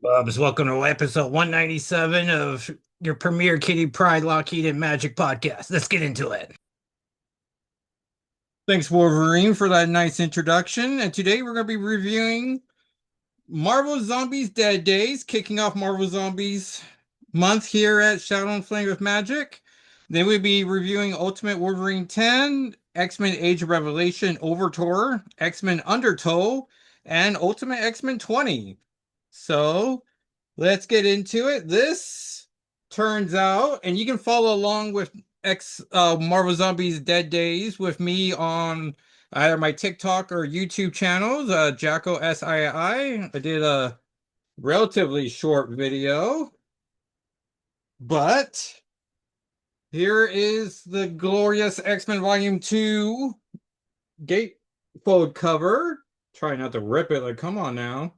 Welcome to episode 197 of your premier Kitty Pride Lockheed and Magic podcast. Let's get into it. Thanks, Wolverine, for that nice introduction. And today we're going to be reviewing Marvel Zombies Dead Days, kicking off Marvel Zombies month here at Shadow and Flame with Magic. Then we'll be reviewing Ultimate Wolverine 10, X-Men Age of Revelation Overture, X-Men Undertow, and Ultimate X-Men 20. So let's get into it. This turns out, and you can follow along with Marvel Zombies Dead Days with me on either my TikTok or YouTube channels, Jacko SII. I did a relatively short video, but here is the glorious X-Men Volume 2 gatefold cover. Try not to rip it, like, come on now.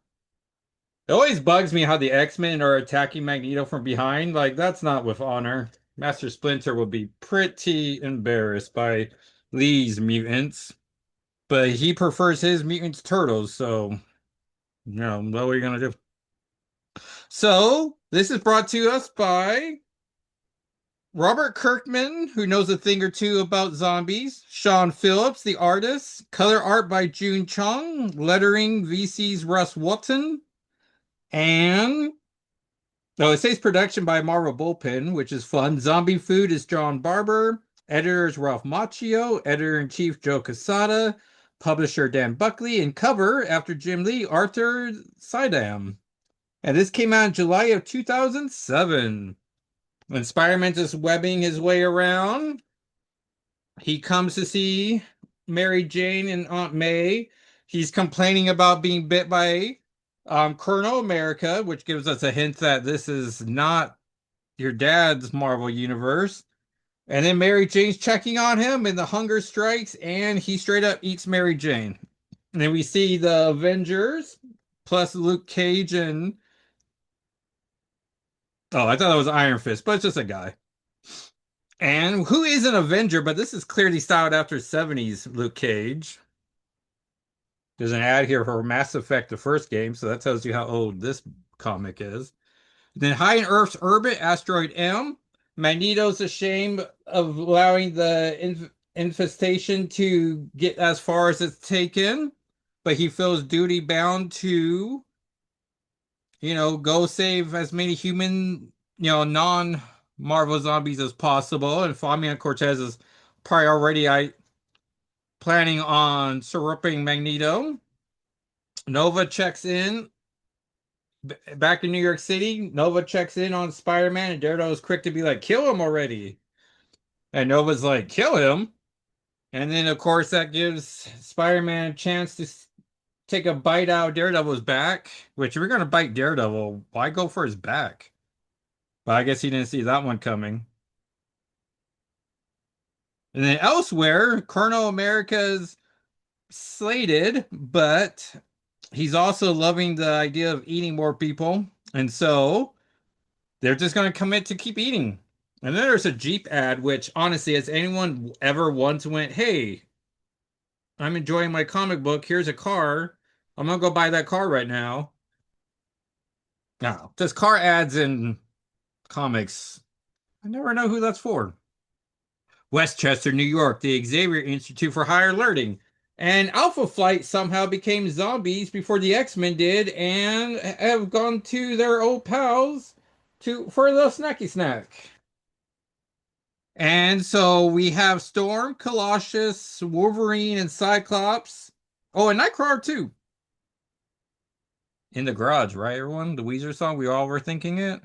It always bugs me how the X-Men are attacking Magneto from behind. Like, that's not with honor. Master Splinter will be pretty embarrassed by Lee's mutants. But he prefers his mutants turtles, so, what are you going to do? So, this is brought to us by Robert Kirkman, who knows a thing or two about zombies. Sean Phillips, the artist. Color art by June Chung. Lettering VC's Russ Walton. And it says production by Marvel Bullpen, which is fun. Zombie Food is John Barber. Editor is Ralph Macchio. Editor-in-Chief Joe Quesada. Publisher Dan Buckley. And cover, after Jim Lee, Arthur Sidam. And this came out in July of 2007. When Spider-Man is webbing his way around, he comes to see Mary Jane and Aunt May. He's complaining about being bit by Colonel America, which gives us a hint that this is not your dad's Marvel universe. And then Mary Jane's checking on him, and the hunger strikes, and he straight up eats Mary Jane. And then we see the Avengers plus Luke Cage and I thought that was Iron Fist, but it's just a guy. And who is an Avenger? But this is clearly styled after 70s Luke Cage. There's an ad here for Mass Effect, the first game, so that tells you how old this comic is. Then high in Earth's orbit, asteroid M. Magneto's ashamed of allowing the infestation to get as far as it's taken, but he feels duty bound to, go save as many human, non-Marvel zombies as possible. And Fabian Cortez is probably already planning on surrupting Magneto. Nova checks in back in New York City. Nova checks in on Spider-Man, and Daredevil is quick to be like, kill him already. And Nova's like, kill him. And then, of course, that gives Spider-Man a chance to take a bite out of Daredevil's back, which if we're going to bite Daredevil, why go for his back? But I guess he didn't see that one coming. And then elsewhere, Colonel America's slated, but he's also loving the idea of eating more people. And so they're just going to commit to keep eating. And then there's a Jeep ad, which honestly, has anyone ever once went, hey, I'm enjoying my comic book. Here's a car. I'm going to go buy that car right now. No, just car ads in comics. I never know who that's for. Westchester, New York, the Xavier Institute for Higher Learning. And Alpha Flight somehow became zombies before the X-Men did and have gone to their old pals for a little snacky snack. And so we have Storm, Colossus, Wolverine, and Cyclops. Oh, and Nightcrawler too. In the garage, right, everyone? The Weezer song, we all were thinking it.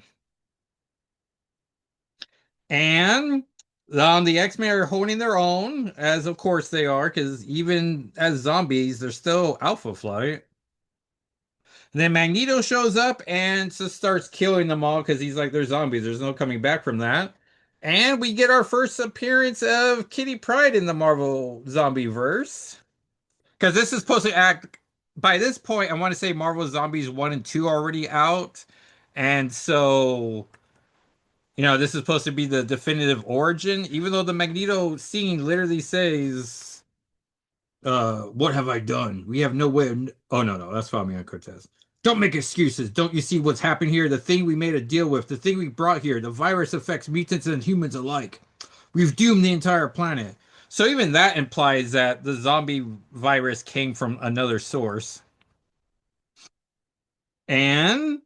And the X-Men are holding their own, as of course they are, because even as zombies, they're still Alpha Flight. And then Magneto shows up and just starts killing them all because he's like, they're zombies. There's no coming back from that. And we get our first appearance of Kitty Pryde in the Marvel Zombie verse. Because this is supposed to act, by this point, I want to say Marvel Zombies 1 and 2 are already out. And so, this is supposed to be the definitive origin, even though the Magneto scene literally says, what have I done? We have no way of... Oh, no, that's Fabian Cortez. Don't make excuses. Don't you see what's happened here? The thing we made a deal with, the thing we brought here, the virus affects mutants and humans alike. We've doomed the entire planet. So even that implies that the zombie virus came from another source. And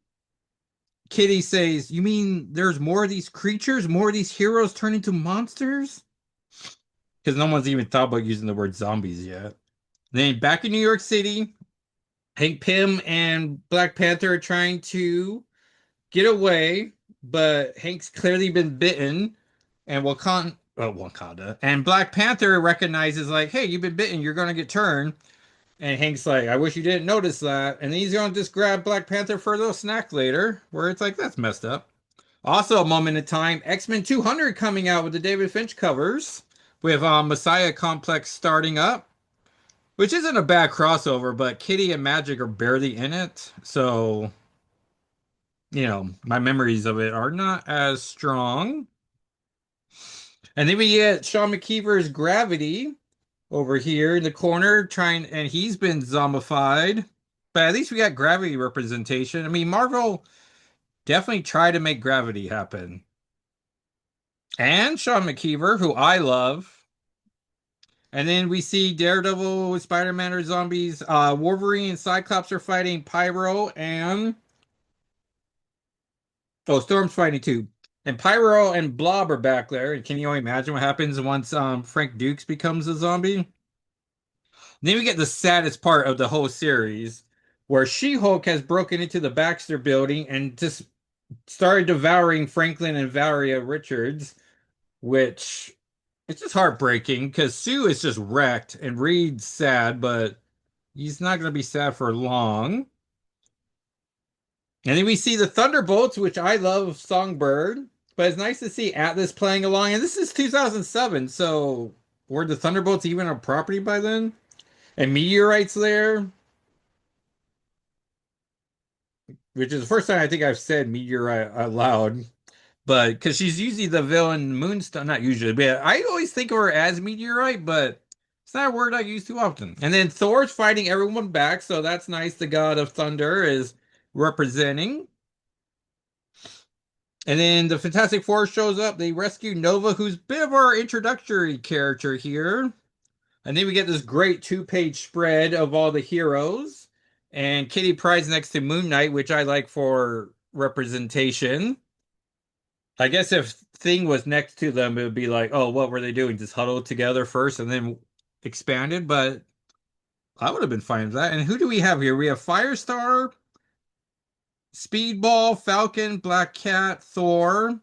Kitty says, "You mean there's more of these creatures, more of these heroes turn into monsters?" Because no one's even thought about using the word zombies yet. Then back in New York City, Hank Pym and Black Panther are trying to get away, but Hank's clearly been bitten, and Wakanda, and Black Panther recognizes like, "Hey, you've been bitten. You're gonna get turned." And Hank's like, "I wish you didn't notice that." And then he's gonna just grab Black Panther for a little snack later, where it's like, that's messed up. Also, a moment in time, X-Men 200 coming out with the David Finch covers, with Messiah Complex starting up, which isn't a bad crossover, but Kitty and Magic are barely in it, so my memories of it are not as strong. And then we get Sean McKeever's Gravity over here in the corner trying, and he's been zombified. But at least we got Gravity representation. I mean, Marvel definitely tried to make Gravity happen. And Sean McKeever, who I love. And then we see Daredevil, Spider-Man are zombies. Wolverine and Cyclops are fighting Pyro and Storm's fighting too. And Pyro and Blob are back there. And can you only imagine what happens once Frank Dukes becomes a zombie? Then we get the saddest part of the whole series, where She-Hulk has broken into the Baxter building and just started devouring Franklin and Valeria Richards, which it's just heartbreaking because Sue is just wrecked and Reed's sad, but he's not going to be sad for long. And then we see the Thunderbolts, which I love Songbird, but it's nice to see Atlas playing along. And this is 2007, so were the Thunderbolts even a property by then? And Meteorite's there, which is the first time I think I've said Meteorite out loud. But because she's usually the villain Moonstone, not usually, but I always think of her as Meteorite, but it's not a word I use too often. And then Thor's fighting everyone back, so that's nice. The god of thunder is representing. And then the Fantastic Four shows up. They rescue Nova, who's a bit of our introductory character here. And then we get this great two-page spread of all the heroes. And Kitty Pryde's next to Moon Knight, which I like for representation. I guess if Thing was next to them, it would be like, oh, what were they doing? Just huddled together first and then expanded. But I would have been fine with that. And who do we have here? We have Firestar, Speedball, Falcon, Black Cat, Thor,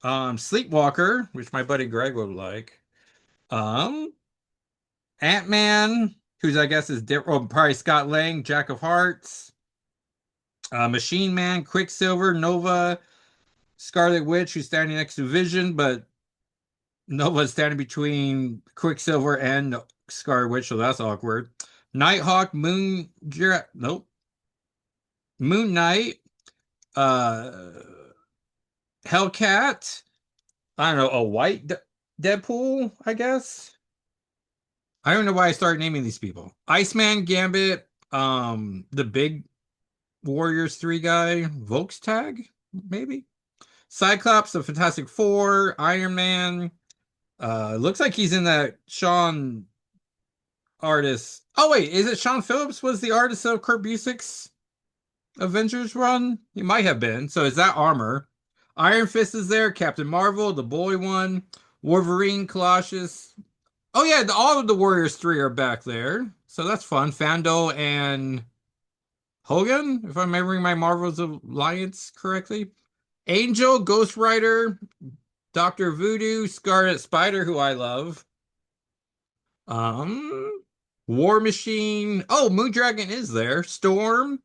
Sleepwalker, which my buddy Greg would like. Um, Ant-Man, who's I guess is different. Oh, probably Scott Lang, Jack of Hearts, Machine Man, Quicksilver, Nova, Scarlet Witch, who's standing next to Vision, but Nova's standing between Quicksilver and Scarlet Witch, so that's awkward. Nighthawk, nope, Moon Knight, uh, Hellcat. I don't know, a white Deadpool, I guess. I don't know why I started naming these people. Iceman, Gambit, the big Warriors 3 guy, Volkstag, maybe. Cyclops, the Fantastic Four, Iron Man. Looks like he's in that Sean artist. Oh wait, is it Sean Phillips was the artist of Kurt Busiek's Avengers run? He might have been. So is that Armor? Iron Fist is there. Captain Marvel, the boy one, Wolverine, Colossus. Oh yeah, all of the Warriors 3 are back there. So that's fun. Fandor and Hogan, if I'm remembering my Marvel's Alliance correctly. Angel, Ghost Rider, Doctor Voodoo, Scarlet Spider, who I love. Um, War Machine. Oh, Moondragon is there. Storm.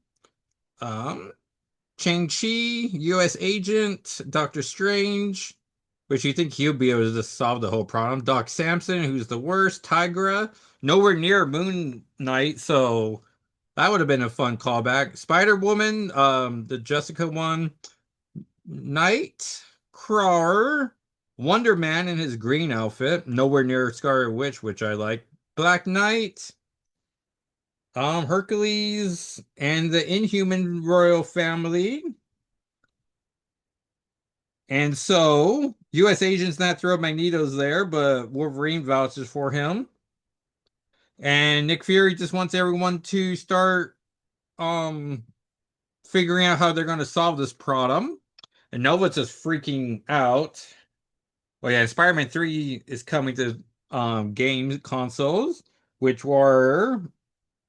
Um, Shang-Chi, U.S. Agent, Doctor Strange, which you think he'll be able to just solve the whole problem. Doc Samson, who's the worst. Tigra, nowhere near Moon Knight, so that would have been a fun callback. Spider-Woman, the Jessica one. Knight, Crawler, Wonder Man in his green outfit, nowhere near Scarlet Witch, which I like. Black Knight, Hercules and the Inhuman royal family. And so, U.S. agents not throw Magneto's there, but Wolverine vouches for him. And Nick Fury just wants everyone to start um figuring out how they're going to solve this problem. And Nova's just freaking out. Well, yeah, Spider-Man 3 is coming to game consoles, which were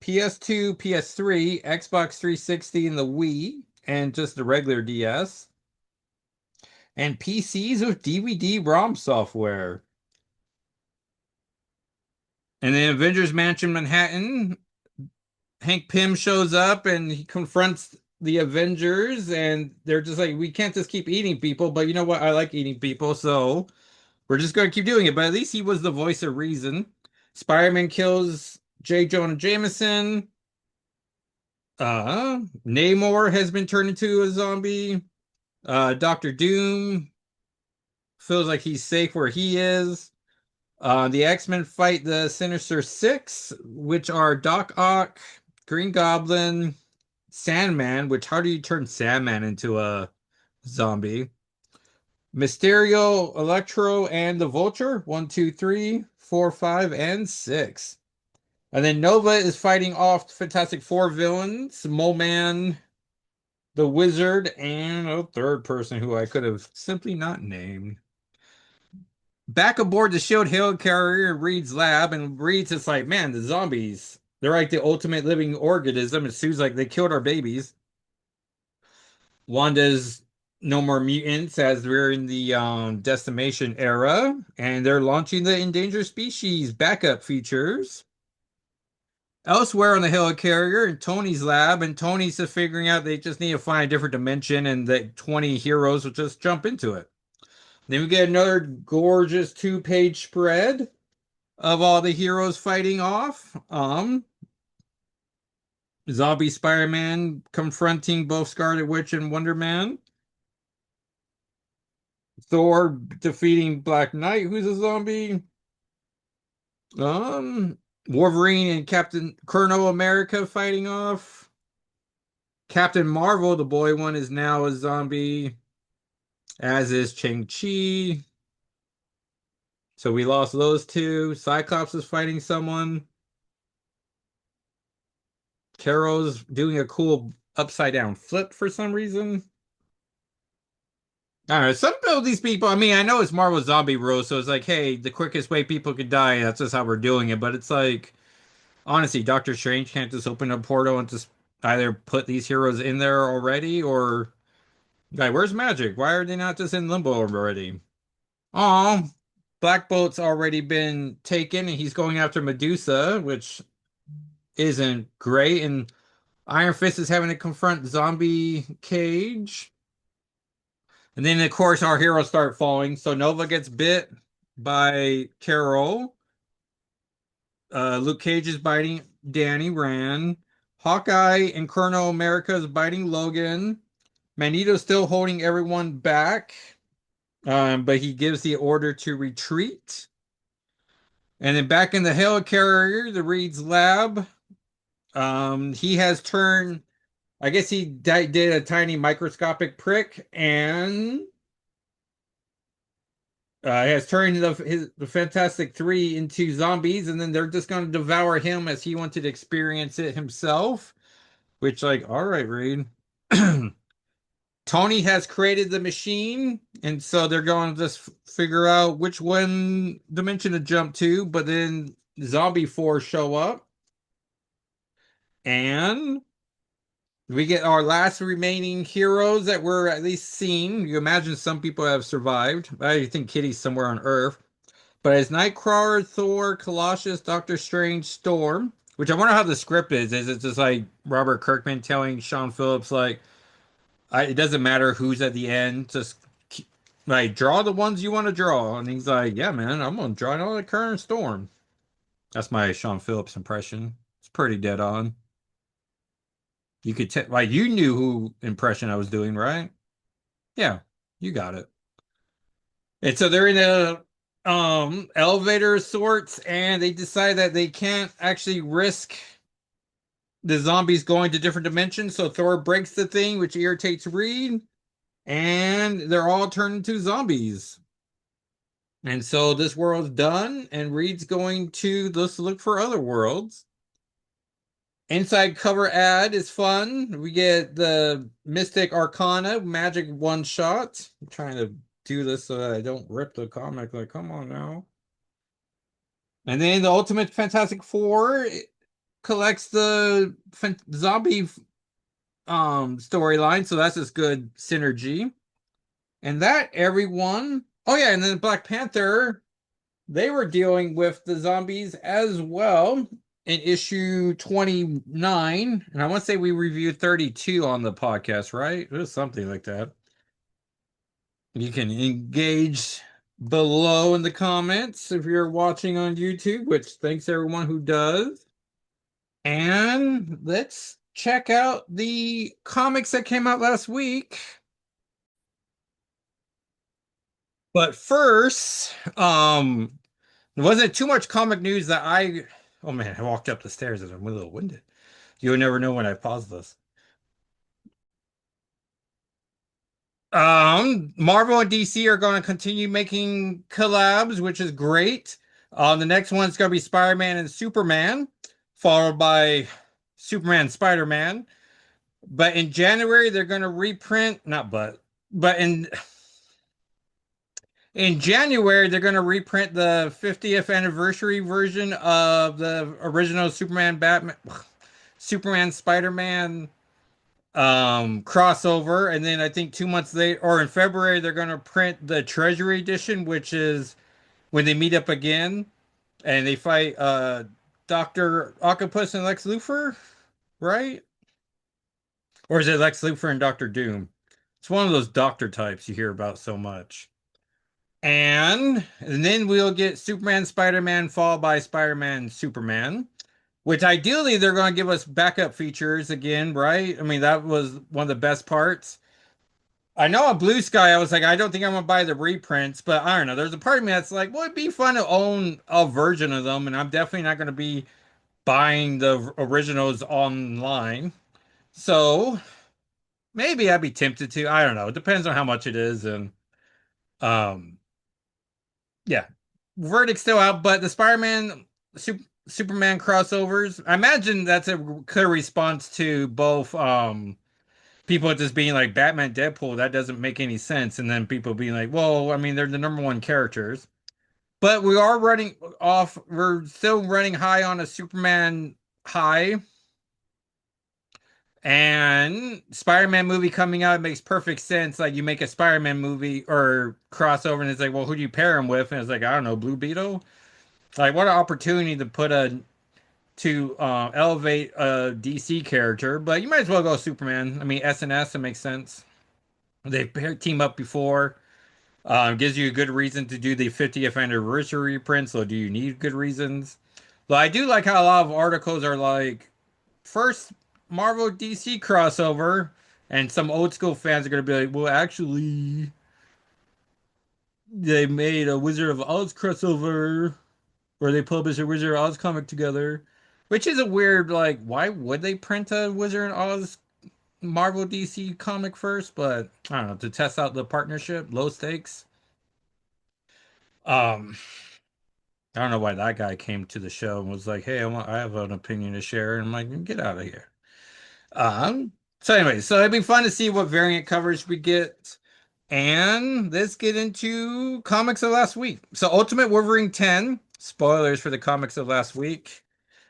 PS2, PS3, Xbox 360, and the Wii, and just the regular DS, and PCs with DVD-ROM software. And then Avengers Mansion Manhattan, Hank Pym shows up and he confronts the Avengers, and they're just like, we can't just keep eating people, but you know what? I like eating people, so we're just going to keep doing it. But at least he was the voice of reason. Spider-Man kills J. Jonah Jameson. Namor has been turned into a zombie. Doctor Doom feels like he's safe where he is. The X-Men fight the Sinister Six, which are Doc Ock, Green Goblin, Sandman, which how do you turn Sandman into a zombie? Mysterio, Electro, and the Vulture. One, two, three, four, five, and six. And then Nova is fighting off Fantastic Four villains, Mole Man, the Wizard, and a third person who I could have simply not named. Back aboard the Shield helicarrier in Reed's lab, and Reed's just like, man, the zombies, they're like the ultimate living organism. It seems like they killed our babies. Wanda's no more mutants as we're in the decimation era, and they're launching the endangered species backup features. Elsewhere on the helicarrier in Tony's lab, and Tony's just figuring out they just need to find a different dimension, and that 20 heroes will just jump into it. Then we get another gorgeous two-page spread of all the heroes fighting off. Zombie Spider-Man confronting both Scarlet Witch and Wonder Man. Thor defeating Black Knight, who's a zombie. Um, Wolverine and Captain Colonel America fighting off. Captain Marvel, the boy one, is now a zombie, as is Shang-Chi. So we lost those two. Cyclops is fighting someone. Carol's doing a cool upside down flip for some reason. I don't know. Some of these people, I mean, I know it's Marvel Zombie Rules, so it's like, hey, the quickest way people could die, that's just how we're doing it. But it's like, honestly, Doctor Strange can't just open a portal and just either put these heroes in there already, or like, where's Magic? Why are they not just in limbo already? Oh, Black Bolt's already been taken, and he's going after Medusa, which isn't great. And Iron Fist is having to confront Zombie Cage. And then, of course, our heroes start falling. So Nova gets bit by Carol. Luke Cage is biting Danny Rand. Hawkeye and Colonel America is biting Logan. Magneto's still holding everyone back, but he gives the order to retreat. And then back in the helicarrier, the Reed's lab, he has turned. I guess he did a tiny microscopic prick and has turned the Fantastic Three into zombies, and then they're just going to devour him as he wanted to experience it himself. Which, like, all right, Reed. Tony has created the machine, and so they're going to just figure out which one dimension to jump to. But then Zombie Four show up, and we get our last remaining heroes that we're at least seeing. You imagine some people have survived. I think Kitty's somewhere on Earth. But it's Nightcrawler, Thor, Colossus, Doctor Strange, Storm, which I wonder how the script is. Is it just like Robert Kirkman telling Sean Phillips, like, it doesn't matter who's at the end, just like draw the ones you want to draw. And he's like, yeah, man, I'm going to draw all the current Storm. That's my Sean Phillips impression. It's pretty dead on. You could tell, like, you knew who impression I was doing, right? Yeah, you got it. And so they're in a elevator of sorts, and they decide that they can't actually risk the zombies going to different dimensions. So Thor breaks the thing, which irritates Reed, and they're all turned into zombies. And so this world's done, and Reed's going to let's look for other worlds. Inside cover ad is fun. We get the Mystic Arcana magic one shot. I'm trying to do this so that I don't rip the comic. Like, come on now. And then the Ultimate Fantastic Four collects the zombie storyline, so that's just good synergy. And that everyone. Oh yeah, and then Black Panther, they were dealing with the zombies as well in issue 29. And I want to say we reviewed 32 on the podcast, right? It was something like that. You can engage below in the comments if you're watching on YouTube, which thanks everyone who does. And let's check out the comics that came out last week. But first, there wasn't too much comic news that oh man, I walked up the stairs and I'm a little winded. You'll never know when I pause this. Marvel and DC are going to continue making collabs, which is great. The next one's going to be Spider-Man and Superman, followed by Superman, Spider-Man. But in January, they're going to reprint, not but in January, they're going to reprint the 50th anniversary version of the original Superman, Batman, Superman, Spider-Man crossover. And then I think 2 months later, or in February, they're going to print the Treasury edition, which is when they meet up again and they fight Dr. Octopus and Lex Luthor, right? Or is it Lex Luthor and Doctor Doom? It's one of those doctor types you hear about so much. And then we'll get Superman, Spider-Man, followed by Spider-Man, Superman, which ideally they're going to give us backup features again, right? I mean, that was one of the best parts. I know on Blue Sky, I was like, I don't think I'm going to buy the reprints, but I don't know. There's a part of me that's like, well, it'd be fun to own a version of them, and I'm definitely not going to be buying the originals online. So maybe I'd be tempted to. I don't know. It depends on how much it is, and um, yeah, verdict's still out, but the Spider-Man Superman crossovers, I imagine that's a clear response to both people just being like Batman, Deadpool, that doesn't make any sense, and then people being like, well, I mean, they're the number one characters. But we are running off, we're still running high on a Superman high. And Spider-Man movie coming out, it makes perfect sense. Like you make a Spider-Man movie or crossover, and it's like, well, who do you pair him with? And it's like, I don't know, Blue Beetle. Like, what an opportunity to put a to elevate a DC character, but you might as well go Superman. I mean, SNS, it makes sense. They've teamed up before. Gives you a good reason to do the 50th anniversary print. So, do you need good reasons? But I do like how a lot of articles are like first Marvel DC crossover, and some old school fans are going to be like, well, actually, they made a Wizard of Oz crossover where they publish a Wizard of Oz comic together, which is a weird like. Why would they print a Wizard of Oz Marvel DC comic first? But I don't know, to test out the partnership, low stakes. Um, I don't know why that guy came to the show and was like, "Hey, I have an opinion to share," and I'm like, "Get out of here." Um. So anyway, so it'd be fun to see what variant covers we get. And let's get into comics of last week. So Ultimate Wolverine 10, spoilers for the comics of last week.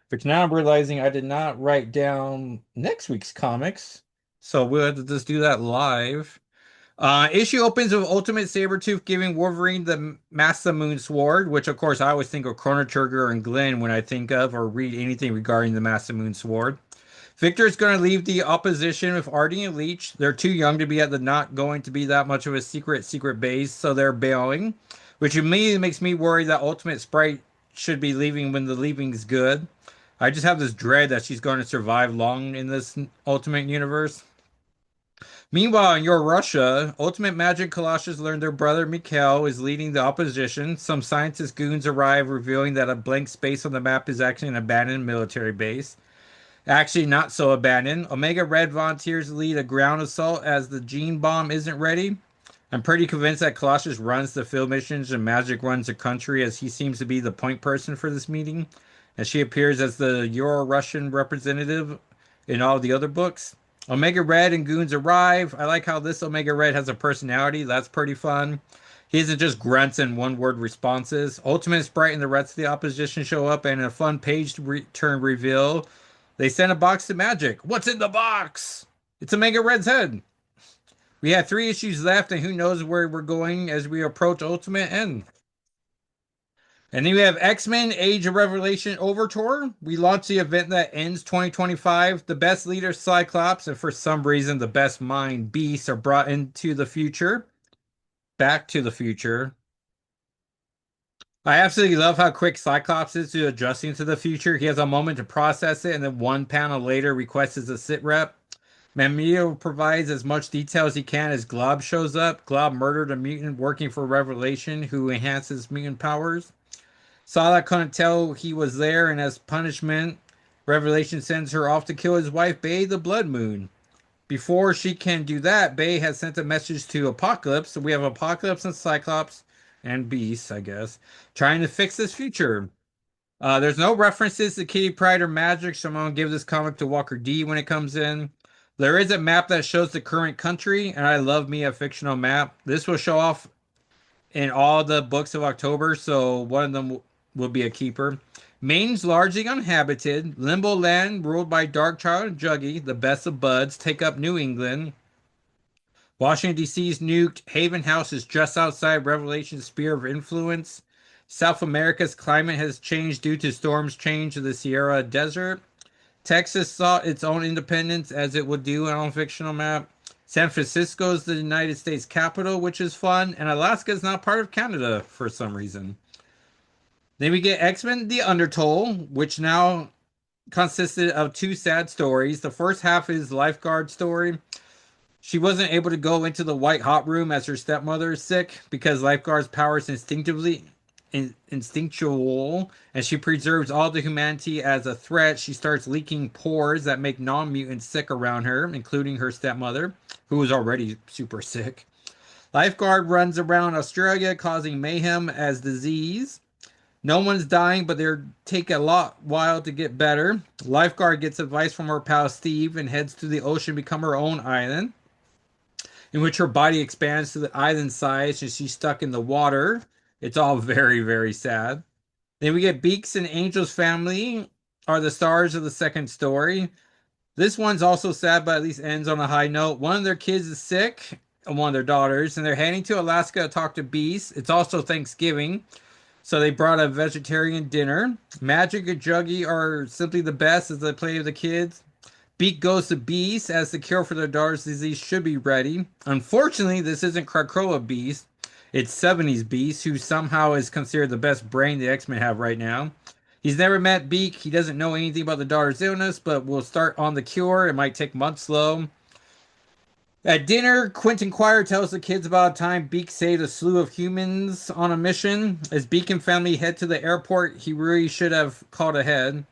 Which now I'm realizing I did not write down next week's comics. So we'll have to just do that live. Issue opens with Ultimate Sabretooth giving Wolverine the Master Moon Sword, which of course I always think of Chrono Trigger and Glenn when I think of or read anything regarding the Master Moon Sword. Victor is going to leave the opposition with Artie and Leech. They're too young to be at the not going to be that much of a secret base, so they're bailing, which immediately makes me worry that Ultimate Sprite should be leaving when the leaving's good. I just have this dread that she's going to survive long in this Ultimate universe. Meanwhile, in your Russia, Ultimate Magic Colossus learned their brother Mikhail is leading the opposition. Some scientist goons arrive, revealing that a blank space on the map is actually an abandoned military base. Actually, not so abandoned. Omega Red volunteers to lead a ground assault as the gene bomb isn't ready. I'm pretty convinced that Colossus runs the field missions and Magic runs the country, as he seems to be the point person for this meeting. And she appears as the Euro-Russian representative in all the other books. Omega Red and goons arrive. I like how this Omega Red has a personality. That's pretty fun. He isn't just grunts and one-word responses. Ultimate Sprite and the rest of the opposition show up, and in a fun page-turn reveal, they send a box to Magic. What's in the box? It's Omega Red's head. We have 3 issues left, and who knows where we're going as we approach Ultimate End. And then we have X-Men Age of Revelation Overture. We launched the event that ends 2025. The best leader, Cyclops, and for some reason, the best mind, Beast, are brought into the future. Back to the future. I absolutely love how quick Cyclops is to adjusting to the future. He has a moment to process it, and then one panel later requests a sit rep. Mamio provides as much detail as he can as Glob shows up. Glob murdered a mutant working for Revelation who enhances mutant powers. Sala couldn't tell he was there, and as punishment, Revelation sends her off to kill his wife, Bay the Blood Moon. Before she can do that, Bay has sent a message to Apocalypse. So we have Apocalypse and Cyclops and Beast, I guess, trying to fix this future. There's no references to Kitty Pryde or Magic, so I'm going to give this comic to Walker D when it comes in. There is a map that shows the current country, and I love me a fictional map. This will show off in all the books of October, so one of them will be a keeper. Maine's largely uninhabited. Limbo Land, ruled by Darkchild and Juggy, the best of buds, take up New England. Washington, D.C.'s nuked. Haven House is just outside Revelation's sphere of influence. South America's climate has changed due to storms change of the Sierra Desert. Texas sought its own independence as it would do on a fictional map. San Francisco is the United States capital, which is fun, and Alaska is not part of Canada for some reason. Then we get X-Men The Undertow, which now consisted of 2 sad stories. The first half is lifeguard story. She wasn't able to go into the white hot room as her stepmother is sick because lifeguard's powers instinctual, and she preserves all the humanity as a threat. She starts leaking pores that make non-mutants sick around her, including her stepmother, who was already super sick. Lifeguard runs around Australia causing mayhem as disease. No one's dying, but they take a lot while to get better. Lifeguard gets advice from her pal Steve and heads to the ocean to become her own island, in which her body expands to the island size and she's stuck in the water. It's all very, very sad. Then we get Beaks and Angel's family are the stars of the second story. This one's also sad, but at least ends on a high note. One of their kids is sick, one of their daughters, and they're heading to Alaska to talk to Beast. It's also Thanksgiving, so they brought a vegetarian dinner. Magic and Juggy are simply the best as they play with the kids. Beak goes to Beast as the cure for their daughter's disease should be ready. Unfortunately, this isn't Krakoa Beast. It's 70s Beast, who somehow is considered the best brain the X-Men have right now. He's never met Beak. He doesn't know anything about the daughter's illness, but will start on the cure. It might take months, though. At dinner, Quentin Quire tells the kids about a time Beak saved a slew of humans on a mission. As Beak and family head to the airport, he really should have called ahead.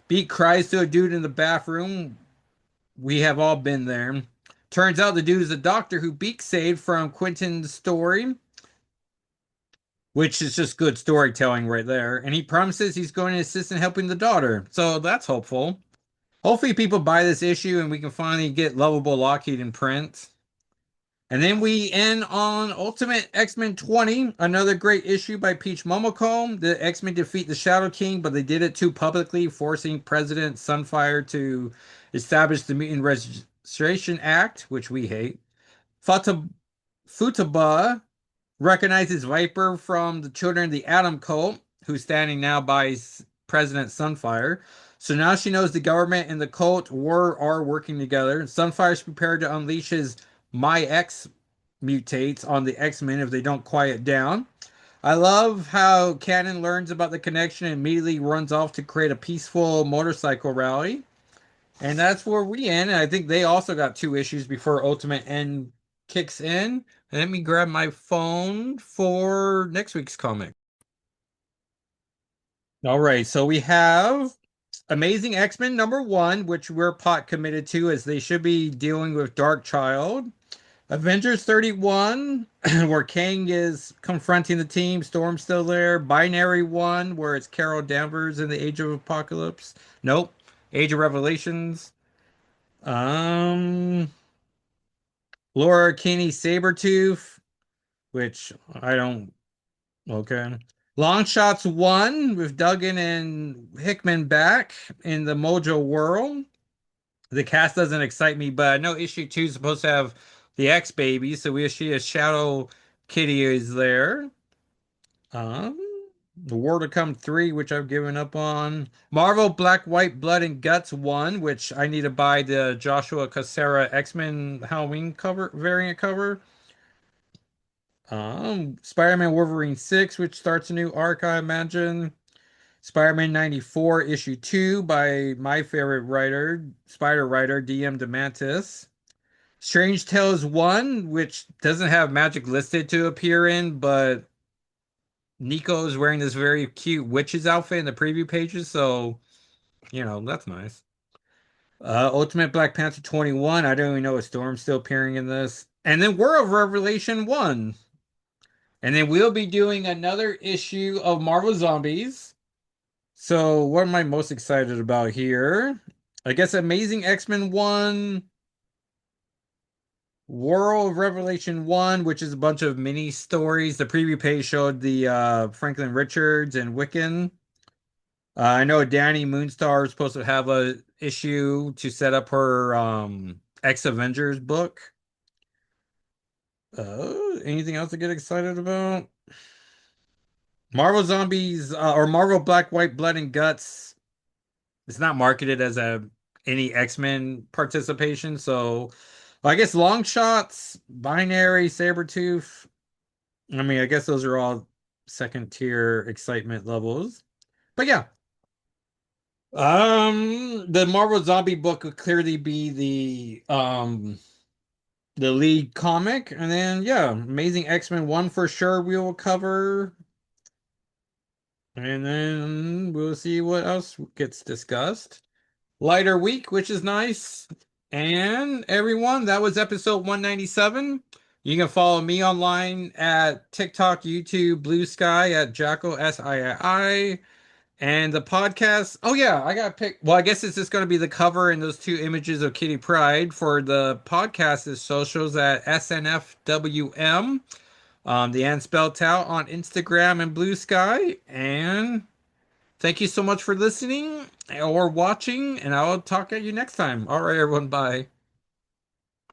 Beak cries to a dude in the bathroom. We have all been there. Turns out the dude is a doctor who Beak saved from Quentin's story, which is just good storytelling right there. And he promises he's going to assist in helping the daughter. So that's hopeful. Hopefully people buy this issue and we can finally get lovable Lockheed in print. And then we end on Ultimate X-Men 20, another great issue by Peach Momoko. The X-Men defeat the Shadow King, but they did it too publicly, forcing President Sunfire to establish the Mutant Registration Act, which we hate. Futaba recognizes Viper from the Children of the Atom Cult, who's standing now by President Sunfire. So now she knows the government and the cult are working together. Sunfire's prepared to unleash his My X mutates on the X-Men if they don't quiet down. I love how Cannon learns about the connection and immediately runs off to create a peaceful motorcycle rally. And that's where we end. And I think they also got 2 issues before Ultimate End kicks in. And let me grab my phone for next week's comic. All right, so we have Amazing X-Men #1, which we're pot committed to, as they should be dealing with Dark Child. Avengers 31, where Kang is confronting the team. Storm's still there. Binary 1, where it's Carol Danvers in the Age of Apocalypse. Nope. Age of Revelations. Um, Laura Kinney Sabretooth, which I don't. Okay. Long Shots 1 with Duggan and Hickman back in the Mojo world. The cast doesn't excite me, but I know issue 2 is supposed to have the X baby, so we see a Shadow Kitty is there. Um, the War to Come 3, which I've given up on. Marvel Black, White, Blood, and Guts 1, which I need to buy the Joshua Cassera X-Men Halloween cover variant cover. Spider-Man Wolverine 6, which starts a new arc, I imagine. Spider-Man 94, issue 2 by my favorite writer, Spider writer, DM DeMantis. Strange Tales 1, which doesn't have magic listed to appear in, but Nico is wearing this very cute witch's outfit in the preview pages, so, that's nice. Ultimate Black Panther 21, I don't even know if Storm's still appearing in this. And then War of Revelation 1. And then we'll be doing another issue of Marvel Zombies. So, what am I most excited about here? I guess Amazing X-Men 1, World of Revelation 1, which is a bunch of mini stories. The preview page showed the Franklin Richards and Wiccan. I know Danny Moonstar is supposed to have a issue to set up her X Avengers book. Anything else to get excited about? Marvel Zombies or Marvel Black, White, Blood, and Guts. It's not marketed as any X-Men participation, so I guess Long Shots, Binary, Sabretooth. I mean, I guess those are all second tier excitement levels. But yeah. The Marvel Zombie book would clearly be the lead comic, and then yeah, Amazing X-Men 1 for sure we will cover. And then we'll see what else gets discussed. Lighter week, which is nice. And everyone, that was episode 197. You can follow me online at TikTok, YouTube, Blue Sky at Jacko SII. And the podcast. Oh yeah, I got picked. Well, I guess it's just going to be the cover and those two images of Kitty Pride. For the podcast is socials at SNFWM. The end spelled out on Instagram and Blue Sky. And thank you so much for listening or watching, and I'll talk at you next time. All right, everyone. Bye.